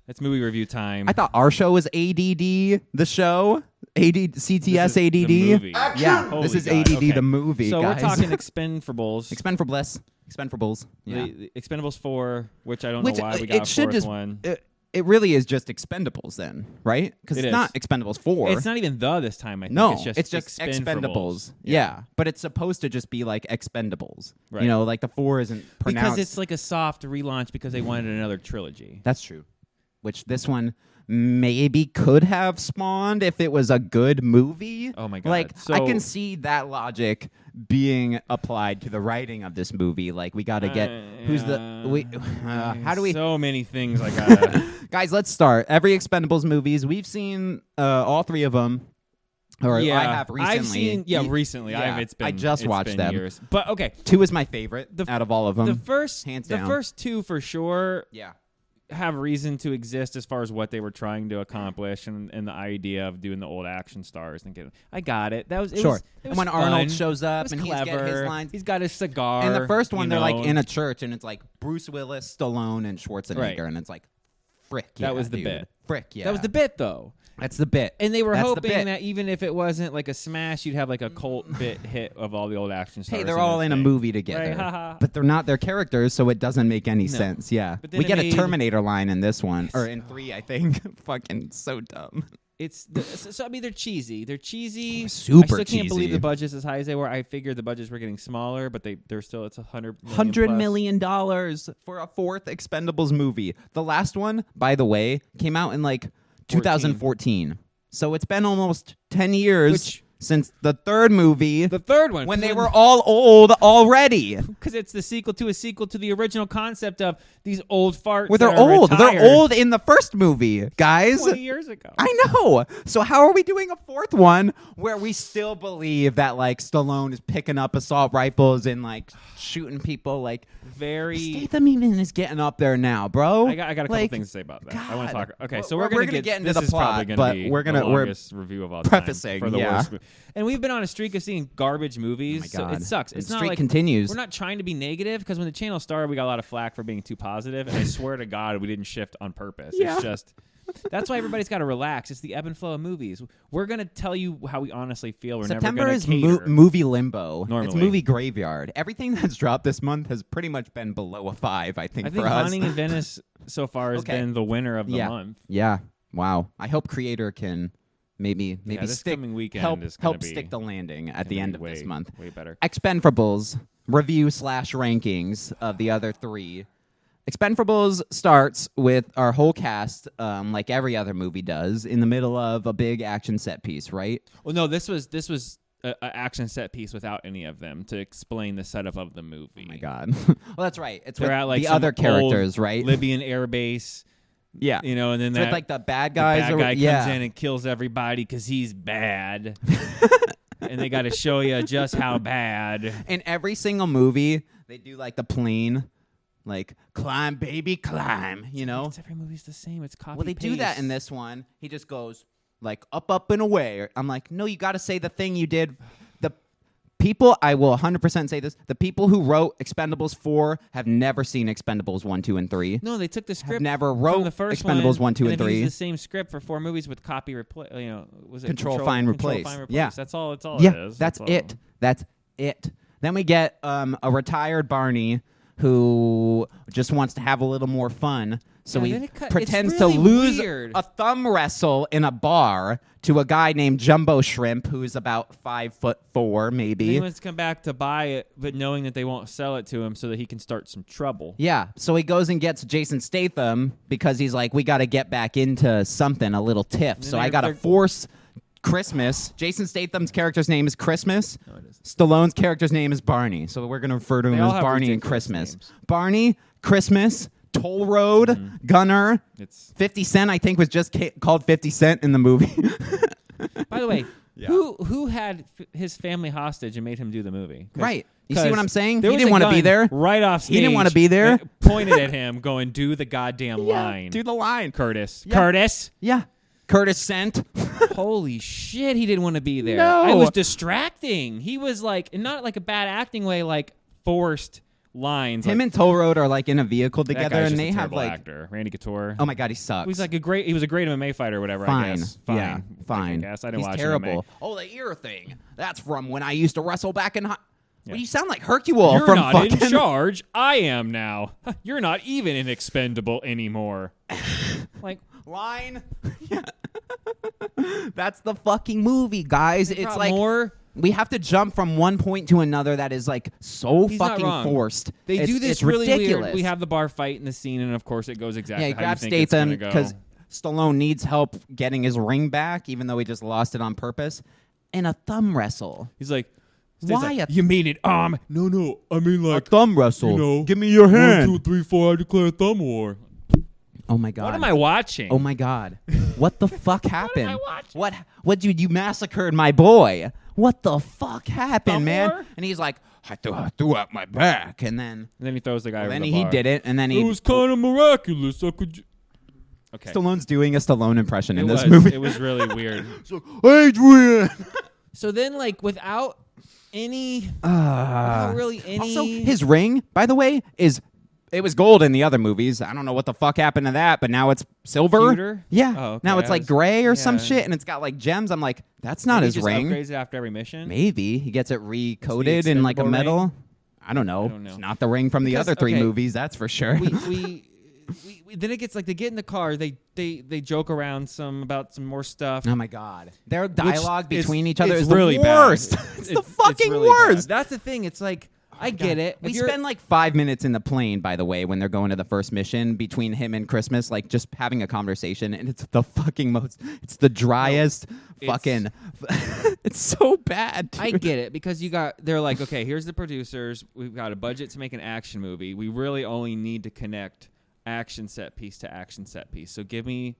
It's movie review time. I thought our show was ADD, the show. CTS ADD. The movie. Yeah, Holy this is God. ADD, Okay. the movie, So guys. we're talking Expendables. Expendables. Yeah. The Expendables 4, which I don't know why we got a fourth one. It really is just Expendables then, right? Because it's not Expendables 4. It's not even this time, I think. No, it's just Expendables. Yeah. But it's supposed to just be like Expendables. Right. You know, like the 4 isn't pronounced. Because it's like a soft relaunch because they wanted another trilogy. That's true. Which this one maybe could have spawned if it was a good movie. Oh my God. Like, So, I can see that logic being applied to the writing of this movie. Like, we got to get how do we? So many things I gotta. Guys, let's start. Every Expendables movies we've seen, all 3 of them. Or yeah, I have recently. I've seen, recently. Yeah, It's been. I just watched them. Years. But okay, 2 is my favorite out of all of them. The first, hands the down. first 2 for sure. Yeah. Have reason to exist as far as what they were trying to accomplish and the idea of doing the old action stars and getting. I got it. That was it sure. Was, it was and when fun. Arnold shows up and clever. he's got his lines, he's got his cigar. and the first one they're know. like in a church and it's like Bruce Willis, Stallone, and Schwarzenegger, Right. and it's like, frick. Yeah, that was the dude. bit. Frick. Yeah. That was the bit though. That's the bit. And they were That's the hoping bit. that even if it wasn't like a smash, you'd have like a cult bit hit of all the old action stars. Hey, they're all in a movie together, Right, haha. but they're not their characters, so it doesn't make any sense. Yeah, But then we it get a made- Terminator line in this one, or in 3, I think. Fucking so dumb. So I mean, they're cheesy. They're cheesy. Super I still can't believe cheesy. the budget's as high as they were. I figured the budgets were getting smaller, but they're still. It's $100 $100 million for a 4th Expendables movie. The last one, by the way, came out in like 2014. So it's been almost 10 years since the 3rd movie. The 3rd one, when they were all old already. Because it's the sequel to the original concept of these old farts. Well, they're that are old. retired They're old in the first movie, guys. 20 years ago. I know. So how are we doing a 4th one where we still believe that like Stallone is picking up assault rifles and like shooting people? Like Statham even is getting up there now, bro. I got a couple things to say about that. God. I want to talk. Okay, so We're gonna gonna get into this the is probably plot, gonna but be we're the longest review of all time prefacing, for the yeah. worst. And we've been on a streak of seeing garbage movies. Oh my God. So it sucks. The It's not streak like continues. We're not trying to be negative because when the channel started, we got a lot of flack for being too positive, and I swear to God, we didn't shift on purpose. Yeah. It's just. That's why everybody's got to relax. It's the ebb and flow of movies. We're going to tell you how we honestly feel. We're September never is going to cater. movie limbo. Normally. It's movie graveyard. Everything that's dropped this month has pretty much been below a 5, I think, I think for us. Haunting in Venice so far has been the winner of the month. Yeah. Wow. I hope Creator can maybe this stick, coming weekend help is gonna be stick the landing at the end of this month. Way better. Expendables review / rankings of the other 3. Expendables starts with our whole cast, like every other movie does, in the middle of a big action set piece, right? Well, no, this was an action set piece without any of them to explain the setup of the movie. Oh my God. Well, that's right. It's They're with at like the some other characters, old right? Libyan air base. Yeah. You know, and then It's that with like the bad the guys. bad or, guy yeah. comes in and kills everybody because he's bad. And they got to show you just how bad. In every single movie, they do like the plane. Like, climb, baby, climb, you know? It's every movie's the same. It's copy Well, they do that paste. in this one. He just goes, like, up, and away. I'm like, no, you got to say the thing you did. The people, I will 100% say this, the people who wrote Expendables 4 have never seen Expendables 1, 2, and 3. No, they took the script. Never from wrote the first Expendables 1, 2, and and they 3. used the same script for 4 movies with copy replace. You know, was it Control, find, replace. Control, find, replace. Yeah, that's all. It's all. Yeah, it is. that's all. it. That's it. Then we get a retired Barney who just wants to have a little more fun. So Yeah, then he it's pretends really to lose weird. a thumb wrestle in a bar to a guy named Jumbo Shrimp, who's about 5'4", maybe. He wants to come back to buy it, but knowing that they won't sell it to him, so that he can start some trouble. Yeah, so he goes and gets Jason Statham because he's like, we got to get back into something, a little tiff. So I got to force Christmas. Jason Statham's character's name is Christmas. No, it isn't. Stallone's character's name is Barney. So we're going to refer to him They all as have Barney and ridiculous Christmas. names. Barney, Christmas, Toll Road, Gunner. It's 50 Cent, I think, was just called 50 Cent in the movie. by the way, Yeah. who had his family hostage and made him do the movie? Right. You see what I'm saying? There He was didn't a want to be gun there. Right off stage. He didn't want to be there. Pointed at him, going, "Do the goddamn line." Do the line. Curtis. Yeah. Curtis. Yeah. Curtis Cent. Holy shit, he didn't want to be there. No. It was distracting. He was like, and not like a bad acting way, like forced lines. Him like, and Toll Road are like in a vehicle that together, guy's and just they a have terrible like, actor. Randy Couture. oh my god, he sucks. He was a great MMA fighter or whatever. Fine. I guess. Fine. Yeah, fine. I guess I didn't He's watch terrible. MMA. Oh, the ear thing. That's from when I used to wrestle back in high. Yeah. Well, you sound like Hercule You're from not fucking. in charge. I am now. You're not even an expendable anymore. Like Line. Yeah. That's the fucking movie, guys. It's like more. we have to jump from one point to another that is like so He's not fucking wrong. forced. They do this it's really ridiculous. weird. We have the bar fight in the scene, and of course, it goes exactly he how you grabs think it's Statham gonna go. because Stallone needs help getting his ring back, even though he just lost it on purpose. In a thumb wrestle. He's like, Why a you mean it? No. I mean like thumb wrestle? you know, Give me your hand. 1, 2, 3, 4. I declare thumb war. Oh my god. What am I watching? Oh my god. What the fuck happened? I watching? What dude, you massacred my boy. What the fuck happened, Thumb man? war? And he's like, I threw out my back, and then And then he throws the guy over then the he bar. did it, and then It he was kind of miraculous. I could. Okay. Stallone's doing a Stallone impression in It this was. movie. It was really weird. So, Adrian. So then, like, without any, without really any. Also, his ring, by the way, it was gold in the other movies. I don't know what the fuck happened to that, but now it's silver. Pewter? Yeah. Oh, okay. Now it's like gray or some yeah. shit, and it's got like gems. I'm like, that's not Maybe his he just ring. upgrades it after every mission. Maybe he gets it recoated in like a expendable metal. ring? I don't know. I don't know. It's not the ring from the Because- other three okay. movies, that's for sure. we then it gets like they get in the car. They joke around about some more stuff. Oh my god, their dialogue is- between each other it's is really the bad. worst. It's the It's fucking really worst. bad. That's the thing. It's like I get it. We If you're- spend like 5 minutes in the plane, by the way, when they're going to the first mission between him and Christmas, like just having a conversation, and it's the fucking most. It's the driest fucking. It's so bad. Dude. I get it because they're like, okay, here's the producers. We've got a budget to make an action movie. We really only need to connect action set piece to action set piece. So give me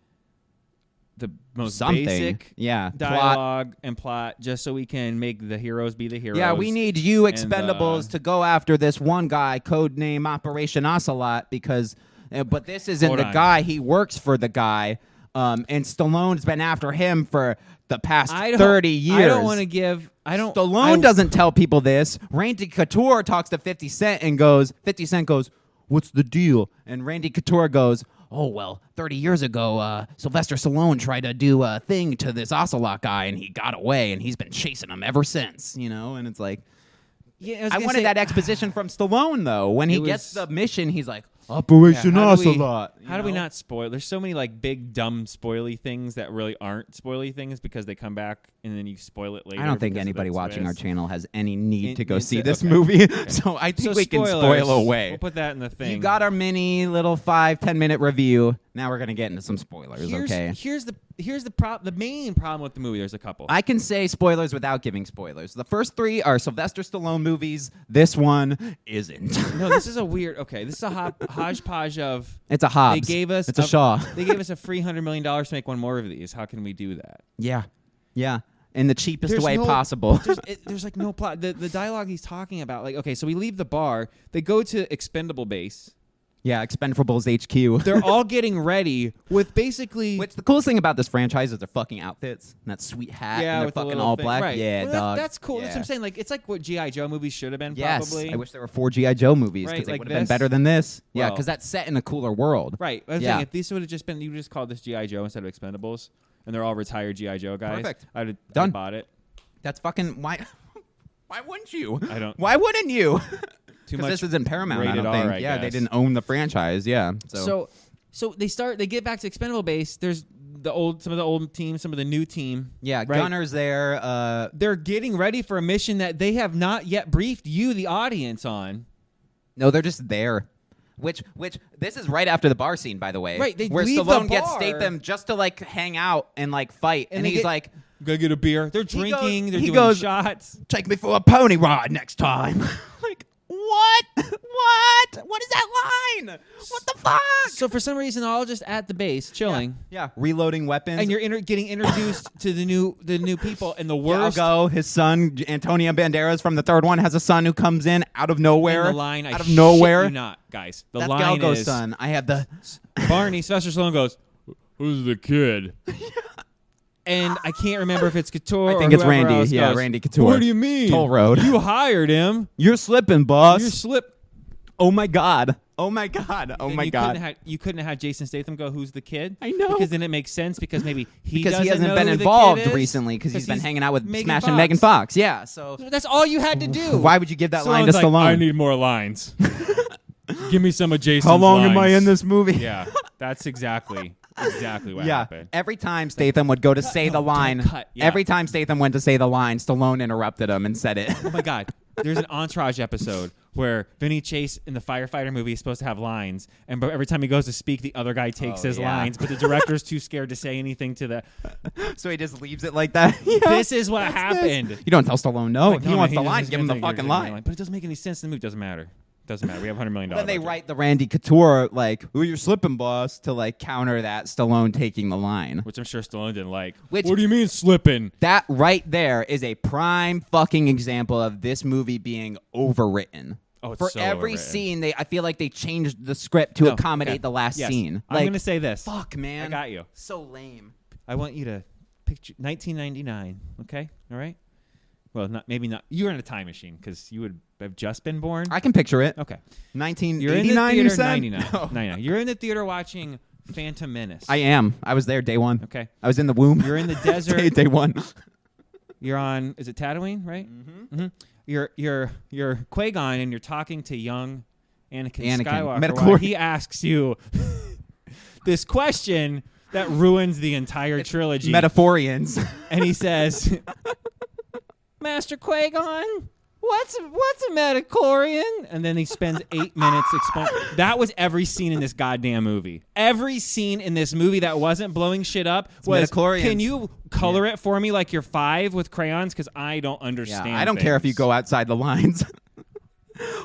the most Something. basic Yeah, plot. dialogue and plot just so we can make the heroes be the heroes. Yeah, we need you, and, Expendables, to go after this one guy, codename Operation Ocelot, because. But this isn't Hold the on. guy. He works for the guy, and Stallone's been after him for the past 30 years. I don't want to give. I don't. Stallone doesn't tell people this. Randy Couture talks to 50 Cent and goes, 50 Cent goes, what's the deal? And Randy Couture goes, oh, well, 30 years ago, Sylvester Stallone tried to do a thing to this Ocelot guy, and he got away, and he's been chasing him ever since, you know? And it's like, Yeah, I wanted that exposition from Stallone, though. When he It gets was- the mission, he's like, Operation how do we- Ocelot. How do we not spoil? There's so many like big dumb spoily things that really aren't spoily things because they come back and then you spoil it later. I don't think because of anybody the watching our twist. channel has any need to go Into- see this okay. movie, so I think So we can spoilers. spoil away. We'll put that in the thing. You got our mini little 5-10 minute review. Now we're gonna get into some spoilers. Okay. Here's the main problem with the movie. There's a couple. I can say spoilers without giving spoilers. The first 3 are Sylvester Stallone movies. This one isn't. No, this is a weird. Okay, this is a hodgepodge of. It's a Hobbs. They gave us. It's a Shaw. They gave us a free $100 million to make one more of these. How can we do that? Yeah. In the cheapest There's way no- possible. There's like no plot. The dialogue he's talking about. Like, okay, so we leave the bar. They go to Expendable Base. Yeah, Expendables HQ. They're all getting ready with basically. Which the coolest thing about this franchise is their fucking outfits. And that sweet hat. Yeah, and they're with the fucking little all thing. black. Right. Yeah, Well, dog. that's cool. That's Yeah. what I'm saying. Like, it's like what G.I. Joe movies should have been. Yes, Probably. I wish there were 4 G.I. Joe movies because Right, they like would have been this. better than this. Yeah, Well- because that's set in a cooler world. Right. I'm Yeah. saying if these would have just been, you just called this G.I. Joe instead of Expendables, and they're all retired G.I. Joe guys. Perfect. I'd Done. bought it. That's fucking why. Why wouldn't you? I don't- Why wouldn't you? Too Because much. this isn't Paramount. I rated don't R, think. I Yeah, they guess. didn't own the franchise. Yeah. So they get back to Expendable Base. There's some of the old team, some of the new team. yeah, right? Gunner's there. They're getting ready for a mission that they have not yet briefed you, the audience, on. No, they're just there. Which this is right after the bar scene, by the way. Right, they where leave the Stallone gets bar. Statham just to like hang out and like fight, and they he's get- like, Go get a beer. They're He goes- drinking. They're he doing goes- shots. "Take me for a pony ride next time." Like, what? What is that line? What the fuck? So for some reason, they're all just at the base, chilling. Yeah, reloading weapons. And you're getting introduced to the new people, and the Gal worst Go, his son Antonio Banderas from the third one has a son who comes in out of nowhere. and the line. out I of nowhere. shit you not, guys. The That's line Gal Go's is son. I have the. Barney. Sylvester Stallone goes, "Who's the kid?" And I can't remember if it's Couture. I think or it's whoever Randy. else Yeah, goes, Randy Couture. What do you mean? Toll Road. You hired him. You're slipping, boss. You slip. Oh my god. Oh my god. Oh Then my you god. You couldn't have had Jason Statham go, "Who's the kid?" I know. Because then it makes sense because maybe Because he doesn't hasn't know been who the involved kid is, recently because he's been hanging out with Megan Smash and Fox. Megan Fox. Yeah, so That's all you had to do. why would you give that line to Stallone's like, Stallone? I need more lines. Give me some of Jason's How long am I lines. in this movie? Yeah, that's exactly what Yeah. happened. Every time Statham would go to say the line, cut. Yeah. every time Statham went to say the line, Stallone interrupted him and said it. Oh my God. There's an Entourage episode where Vinny Chase in the firefighter movie is supposed to have lines, and but every time he goes to speak, the other guy takes his lines, but the director's too scared to say anything to the. So he just leaves it like that. Yeah, This is what happened. You don't tell Stallone no. Like, If he no, wants man, the line, just give him the gonna take fucking it, line. But it doesn't make any sense in the movie. Doesn't matter. Doesn't matter. We have $100 million. Then they budget. write the Randy Couture like, "Ooh, you're slipping, boss," to like counter that Stallone taking the line. Which I'm sure Stallone didn't like. Which- What do you mean slipping? That right there is a prime fucking example of this movie being overwritten. Oh, it's For so every overwritten. scene, I feel like they changed the script to No, accommodate okay. the last Yes. scene. I'm Like, going to say this. fuck, man. I got you. So lame. I want you to picture 1999. Okay? All right? Well, maybe not. You were in a time machine because you would have just been born. I can picture it. Okay. 1989, You're in the you theater. said? 99. No. 99. You're in the theater watching Phantom Menace. I am. I was there day one. Okay. I was in the womb. You're in the desert. day one. You're on. Is it Tatooine? Right. Mm-hmm. You're Qui-Gon and you're talking to young Anakin Skywalker. Midichlorian. While he asks you this question that ruins the entire trilogy. Metaphorians. And he says, "Master Qui-Gon, what's a midichlorian?" And then he spends 8 minutes explaining. That was every scene in this goddamn movie. Every scene in this movie that wasn't blowing shit up was, midichlorians. "Can you color it for me like you're 5 with crayons? Because I don't understand." Yeah, I don't care if you go outside the lines.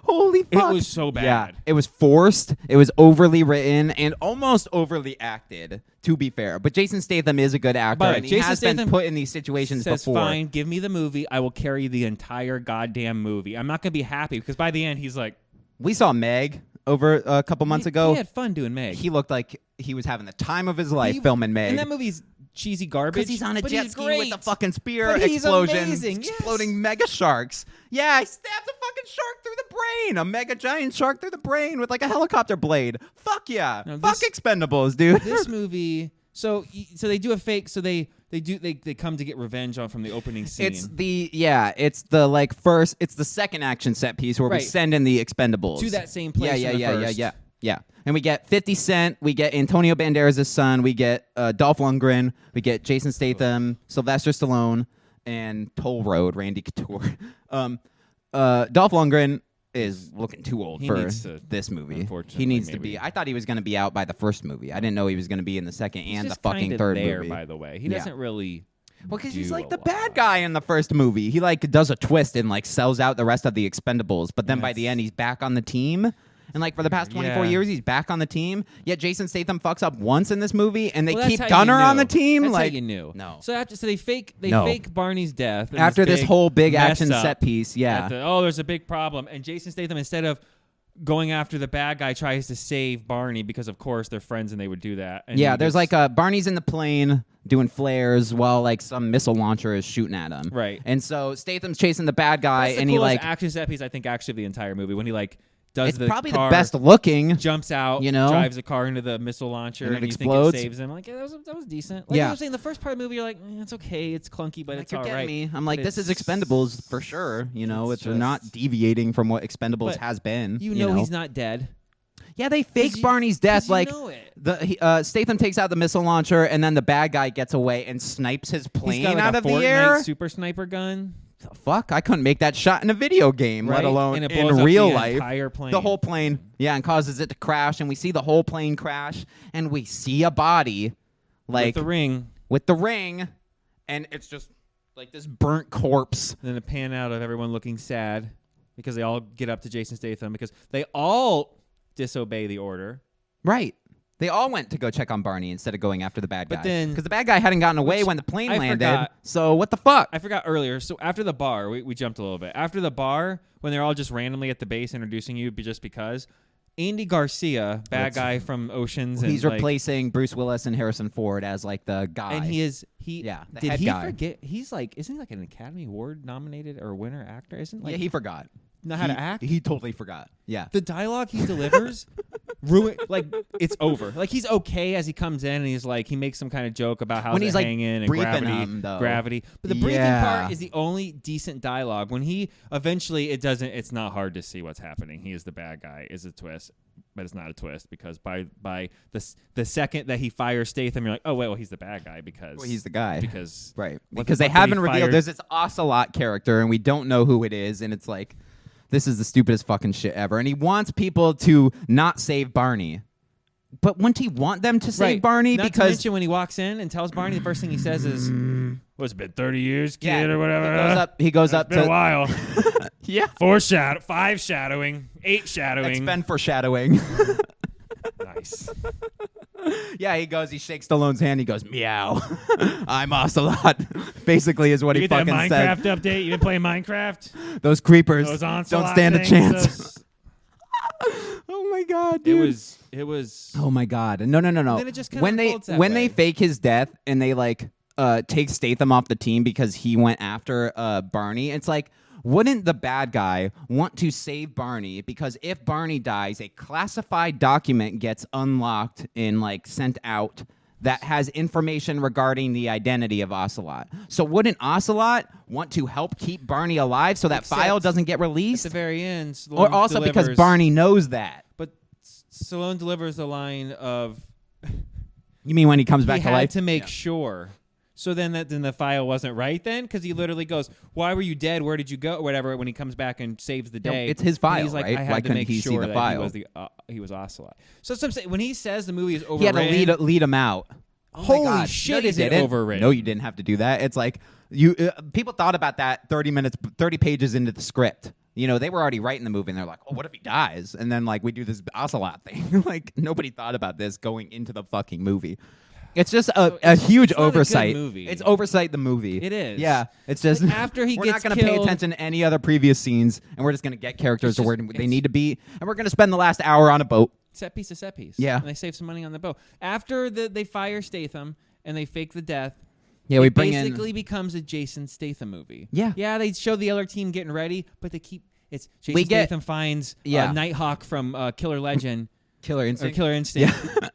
Holy fuck. It was so bad. Yeah, it was forced. It was overly written and almost overly acted, to be fair. But Jason Statham is a good actor, But and he Jason has been Statham put in these situations Says, before. "Fine, give me the movie. I will carry the entire goddamn movie. I'm not gonna be happy because by the end he's like, We saw Meg over a couple months ago. He had fun doing Meg. He looked like he was having the time of his life He- filming Meg. And that movie's cheesy garbage. Because he's on a but jet he's ski great. with the fucking spear But he's explosion, amazing, yes. exploding mega sharks. Yeah, he stabs a fucking shark through the brain, a mega giant shark through the brain with like a helicopter blade. Fuck yeah, No, fuck this- Expendables, dude. This movie. So they do a fake. So they come to get revenge on from the opening scene. It's the second action set piece where we Right. send in the Expendables To that same place Yeah, from the yeah, first. yeah. And we get 50 Cent, we get Antonio Banderas' son, we get Dolph Lundgren, we get Jason Statham, Sylvester Stallone, and Toll Road, Randy Couture. Dolph Lundgren is looking too old He for needs to, this movie. unfortunately, He needs to maybe. be. I thought he was going to be out by the first movie. I didn't know he was going to be in the second He's and the just fucking kinda third there, movie. by the way. He Yeah. doesn't really. Well, because he's do like a the lot. bad guy in the first movie. He like does a twist and like sells out the rest of the Expendables. But then by the end, he's back on the team. And like for the past 24 Yeah. years, he's back on the team. Yet Jason Statham fucks up once in this movie, and they Well, that's keep how you Gunner on knew. the team. That's like how you knew. No. So they fake No. Barney's death. and after this big whole big mess action up set piece, yeah. at there's a big problem, and Jason Statham, instead of going after the bad guy, tries to save Barney because of course they're friends and they would do that. And Yeah, he there's gets- like Barney's in the plane doing flares while like some missile launcher is shooting at him. Right. And so Statham's chasing the bad guy, That's the and he coolest like action set piece I think actually of the entire movie when he like does it's the probably car, the best looking. jumps out, you know? drives a car into the missile launcher, And it and you explodes. think it saves him. Like that was decent. Like Yeah. I was saying, the first part of the movie, you're like, it's okay, it's clunky, but Like, it's you're all getting right. me. I'm like, But this is it's- Expendables for sure. You know, it's it's not just- deviating from what Expendables But has been. You know he's not dead. Yeah, they fake you- Barney's death. 'Cause you Like know it. Statham takes out the missile launcher, and then the bad guy gets away and snipes his plane He's got like out a of Fortnite the air. super sniper gun. Fuck, I couldn't make that shot in a video game, Right? let alone And it blows in up real the life. entire plane. The whole plane, yeah, and causes it to crash, and we see the whole plane crash, and we see a body, like with the ring. with the ring, and it's just like this burnt corpse. Then a pan out of everyone looking sad because they all get up to Jason Statham because they all disobey the order. Right. They all went to go check on Barney instead of going after the bad guy. But then- because the bad guy hadn't gotten away Which when the plane I landed. forgot. So what the fuck? I forgot earlier. So after the bar, we jumped a little bit. After the bar, when they're all just randomly at the base introducing you just because, Andy Garcia, bad guy from Oceans, He's and like, replacing Bruce Willis and Harrison Ford as like the guy. and the head he guy. forget? He's like, isn't he like an Academy Award nominated or winner actor? Isn't like Yeah, he forgot. not how to act. He totally forgot. Yeah. The dialogue he delivers, it's over. Like he's okay as he comes in and he's like he makes some kind of joke about how he's hanging and gravity. But the breathing part is the only decent dialogue. When he eventually it's not hard to see what's happening. He is the bad guy. Is a twist. But it's not a twist because by the second that he fires Statham, you're like, oh, well, he's the bad guy because he's the guy. Because they haven't revealed. There's this Ocelot character, and we don't know who it is, and it's like, this is the stupidest fucking shit ever. And he wants people to not save Barney. But wouldn't he want them to save Barney? Not to mention when he walks in and tells Barney, the first thing he says is, "What's it been, 30 years, kid, or whatever?" He goes up. It's been a while. Yeah. 5 shadowing, 8 shadowing. Expend foreshadowing. Nice. Yeah, he shakes Stallone's hand. He goes, meow. I'm Ocelot. Basically, is what he fucking said. You get that Minecraft update? You been playing Minecraft? Those creepers don't stand a chance. Oh my god, dude. It was. Oh my god. No. Then it just when they fake his death and they take Statham off the team because he went after Barney, it's like, wouldn't the bad guy want to save Barney? Because if Barney dies, a classified document gets unlocked and sent out that has information regarding the identity of Ocelot. So wouldn't Ocelot want to help keep Barney alive so that file doesn't get released? At the very end, or also because Barney knows that. But Stallone delivers the line of... You mean when he comes back to life? He had to make sure... So then the file wasn't right then? Because he literally goes, why were you dead? Where did you go? Or whatever, when he comes back and saves the day. No, it's his file, he's like, right? I had Why to couldn't make he sure see the file? He was Ocelot. So I'm saying, when he says the movie is overwritten... He had to lead him out. Oh holy shit, is it overwritten? No, you didn't have to do that. It's like, people thought about that 30 pages into the script. They were already writing the movie, and they're like, oh, what if he dies? And then, we do this Ocelot thing. Nobody thought about this going into the fucking movie. It's just a huge oversight. It's oversight the movie. It is. Yeah. It's just after he we're gets not going to pay attention to any other previous scenes, and we're just going to get characters to where they need to be, and we're going to spend the last hour on a boat. Set piece to set piece. Yeah. And they save some money on the boat. After they fire Statham and they fake the death, it basically becomes a Jason Statham movie. Yeah. Yeah, they show the other team getting ready, but it's Jason Statham finds Nighthawk from Killer Legend. Killer Instinct.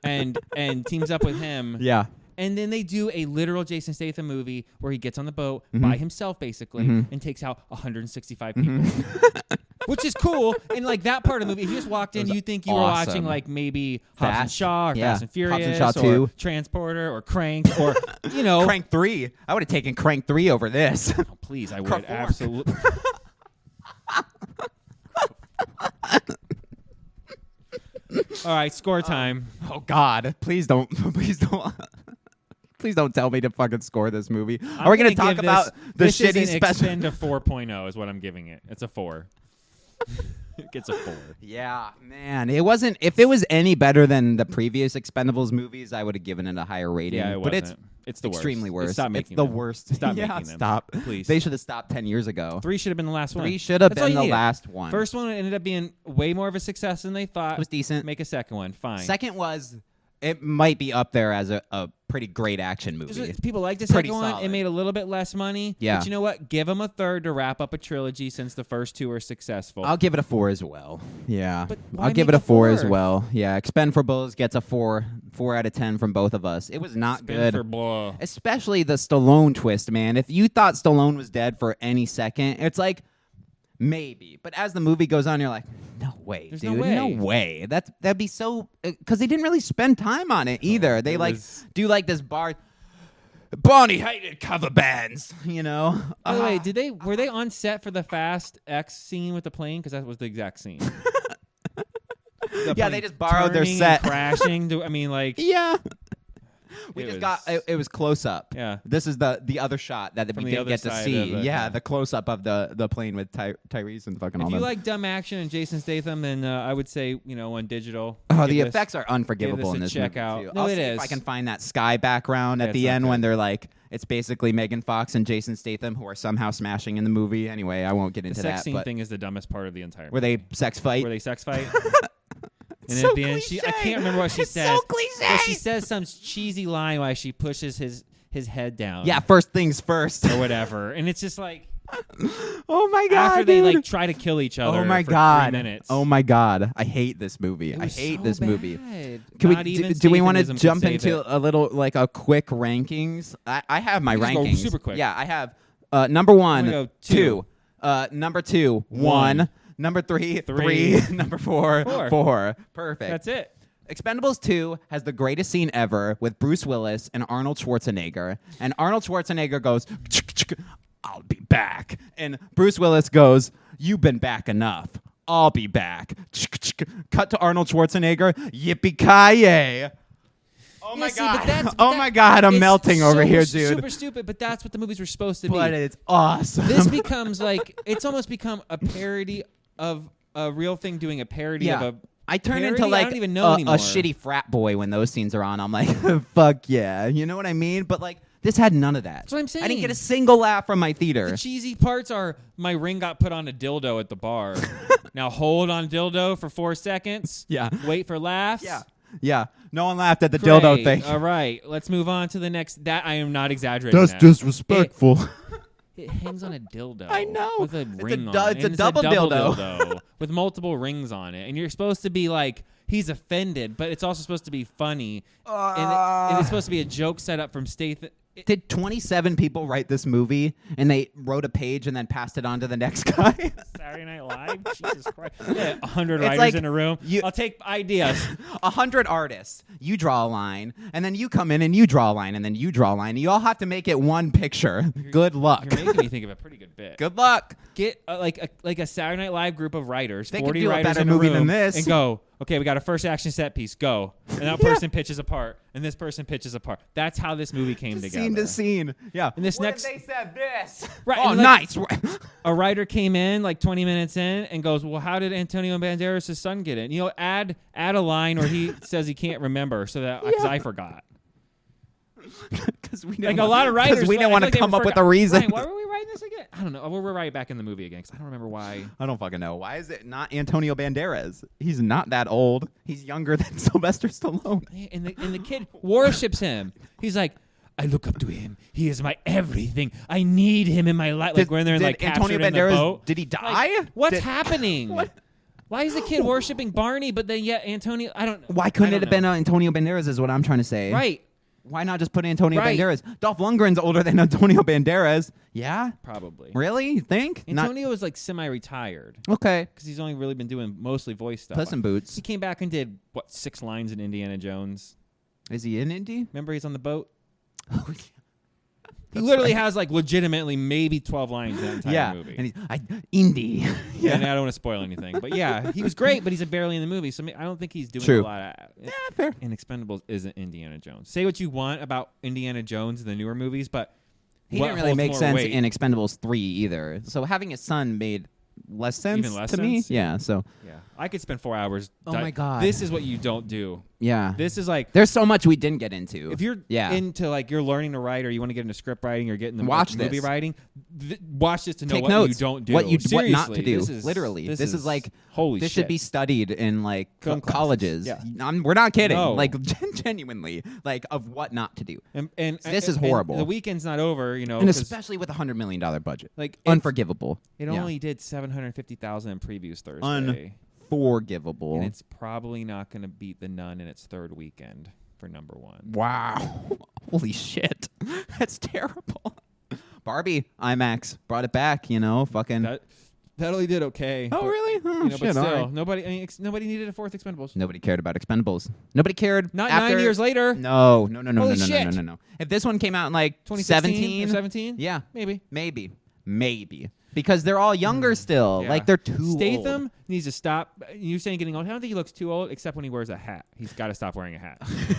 And teams up with him. Yeah. And then they do a literal Jason Statham movie where he gets on the boat by himself, basically, and takes out 165 people. Which is cool. And that part of the movie, if you just walked in, you think you were watching maybe Hobbs and Shaw or Fast and Furious Hobbs and Shaw 2. Or Transporter or Crank or, Crank 3. I would have taken Crank 3 over this. Oh, please, I would. Absolutely. All right, score time. Oh God! Please don't tell me to fucking score this movie. Are we going to talk about the shitty special? Extend to 4.0 is what I'm giving it. It's a 4. It gets a 4. Yeah, man. It wasn't. If it was any better than the previous Expendables movies, I would have given it a higher rating. Yeah, it wasn't. But it's the extremely worse. Stop making it's the them. worst. Stop making them. Stop. Please. They should have stopped 10 years ago. 3 should have been the last one. 3 should have been the last one. First one ended up being way more of a success than they thought. It was decent. Make a second one. Fine. Second was... It might be up there as a pretty great action movie. People like the second one. It made a little bit less money. Yeah. But you know what? Give them a third to wrap up a trilogy since the first 2 are successful. I'll give it a 4 as well. Yeah. But I'll give it a 4 as well. Yeah. Expendables gets a 4 out of 10 from both of us. It was not good. Especially the Stallone twist, man. If you thought Stallone was dead for any second, it's like... Maybe, but as the movie goes on, you're like, no way, There's dude, no way. That'd be so because they didn't really spend time on it either. They do this bar. Barney hated cover bands, By the way, were they on set for the Fast X scene with the plane? Because that was the exact scene. They just borrowed their set, and crashing. Yeah. It was close up. Yeah. This is the other shot that we didn't get to see. The close up of the plane with Tyrese and fucking all that. If you like dumb action and Jason Statham, then I would say, on digital. Oh, the effects are unforgivable in this movie. Too. No, it is. If I can find that sky background at the end when they're it's basically Megan Fox and Jason Statham who are somehow smashing in the movie. Anyway, I won't get into that. The sex scene thing is the dumbest part of the entire movie. Where they sex fight? And so at the end, cliche. I can't remember what she says. So cliche. But she says some cheesy line while she pushes his head down. Yeah, first things first. Or whatever. And it's just like, Oh my god! After they dude. like try to kill each other. Oh my for god! 3 minutes. Oh my god! I hate this movie. It I was hate so this movie. bad. Can Not we even do we want to Stathanism could jump save into it. a little like a quick rankings? I have my We can just go rankings super quick. Yeah, I have number one, go 2. Number 2, 1. 1. Number 3, 3. 3. Number 4, 4. Perfect. That's it. Expendables 2 has the greatest scene ever with Bruce Willis and Arnold Schwarzenegger. And Arnold Schwarzenegger goes, I'll be back. And Bruce Willis goes, you've been back enough. I'll be back. Cut to Arnold Schwarzenegger. Yippee-ki-yay. Oh my Yeah, see, but god! that's- Oh that- my god! I'm it's melting over super- here, dude. Super stupid, but that's what the movies were supposed to be. But it's awesome. This becomes like it's almost become a parody of a real thing doing a parody of a. I turn parody? into I like don't even know a anymore. shitty frat boy when those scenes are on. I'm like, fuck yeah, you know what I mean? But like, this had none of that. That's what I'm saying. I didn't get a single laugh from my theater. The cheesy parts are my ring got put on a dildo at the bar. Now hold on dildo for 4 seconds. Yeah. Wait for laughs. Yeah. No one laughed at the dildo Great. thing. All right, let's move on to the next. That I am not exaggerating. That's that. disrespectful. It hangs on a dildo. I know. With a It's a ring du- on it's it. a And double dildo. dildo with multiple rings on it. And you're supposed to be like, he's offended, but it's also supposed to be funny. And it's supposed to be a joke set up from Statham. Did 27 people write this movie and they wrote a page and then passed it on to the next guy? Saturday Night Live? Jesus Christ. Yeah, 100 It's writers like in a room. I'll take ideas. 100 artists. You draw a line, and then you come in and you draw a line, and then you draw a line. You all have to make it one picture. Good luck. You're making me think of a pretty good bit. Good luck. Get like a Saturday Night Live group of writers, They could 40 do a writers better in a movie room, than this. and go, okay, we got a first action set piece, go. And that person pitches a part, and this person pitches a part. That's how this movie came together. Scene to scene. Yeah. And this What next- if they said this? Right, Oh, and like- nice. A writer came in like 20 minutes in and goes, well, how did Antonio Banderas' son get it? You know, add a line where he says he can't remember so that because I forgot. Because we Like a lot of writers, we didn't I want feel to like come they up with forgot- a reason. Right, why were we writing this again? I don't know. We'll write it back in the movie again because I don't remember why. I don't fucking know. Why is it not Antonio Banderas? He's not that old. He's younger than Sylvester Stallone. And the kid worships him. He's like, I look up to him. He is my everything. I need him in my life. Like when they're like Antonio captured in the Banderas, boat. did he die? Like, what's Did- happening? What? Why is the kid worshiping Barney, but then yet Antonio? I don't. Why couldn't I it don't have been know. Antonio Banderas is what I'm trying to say. Right? Why not just put Antonio Right. Banderas? Dolph Lundgren's older than Antonio Banderas. Yeah? Probably. Really? You think? Antonio is like semi-retired Not okay. because he's only really been doing mostly voice stuff. Puss in Boots. He came back and did what 6 lines in Indiana Jones. Is he in Indy? Remember, he's on the boat. Oh, He literally has like legitimately maybe 12 lines in that entire yeah. movie. And he's Indy. Yeah, and I don't want to spoil anything, but yeah, he was great, but he's barely in the movie, so I don't think he's doing True. a lot. Yeah, fair. And Expendables isn't Indiana Jones. Say what you want about Indiana Jones in the newer movies, but He what didn't really holds make more sense weight? in Expendables 3 either. So having a son made less sense Even less to me. sense? Yeah, so Yeah, I could spend 4 hours. Oh my God. This is what you don't do. yeah. This is like There's so much we didn't get into. if you're into like you're learning to write or you want to get into script writing or get into Watch movie this. writing, watch this to know Take what notes. you don't do. What not to Seriously, do. This is, Literally. This is like holy this shit. should be studied in like Film classes. colleges. Yeah. We're not kidding. No. Like genuinely, like of what not to do. and This is and horrible. the weekend's not over, you know, And 'cause, especially with a $100 million budget. like it's- Unforgivable. It Yeah. only did 750,000 in previews Thursday. Unforgivable. And it's probably not going to beat The Nun in its 3rd weekend for number 1. Wow. Holy shit. That's terrible. Barbie IMAX brought it back, you know, fucking. That only did okay. Oh, but, really? Oh, You know, shit, but still, all right. nobody needed a 4th Expendables. Nobody cared about Expendables. Nobody cared. Not after 9 years later. No. Holy shit. No. If this one came out in like 2016 17, or 17? yeah, Maybe. maybe. Because they're all younger still. Yeah. Like they're too Statham old. needs to stop. You're saying getting old. I don't think he looks too old, except when he wears a hat. He's got to stop wearing a hat.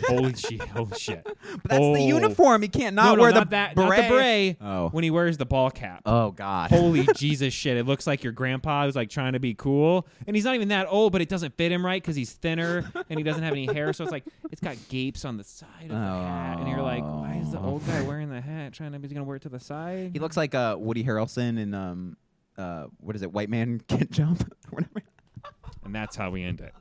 Holy shit! Holy shit! But that's the uniform. He can't not No, wear not the that, beret. not the beret. Oh. When he wears the ball cap. Oh God. Holy Jesus shit! It looks like your grandpa is like trying to be cool, and he's not even that old, but it doesn't fit him right because he's thinner and he doesn't have any hair, so it's like it's got gapes on the side of the hat, and you're like, why is the old guy wearing the hat? Trying to, he's gonna wear it to the side. He looks like Woody Harrelson in what is it? White Man Can't Jump. Whatever. And that's how we end it.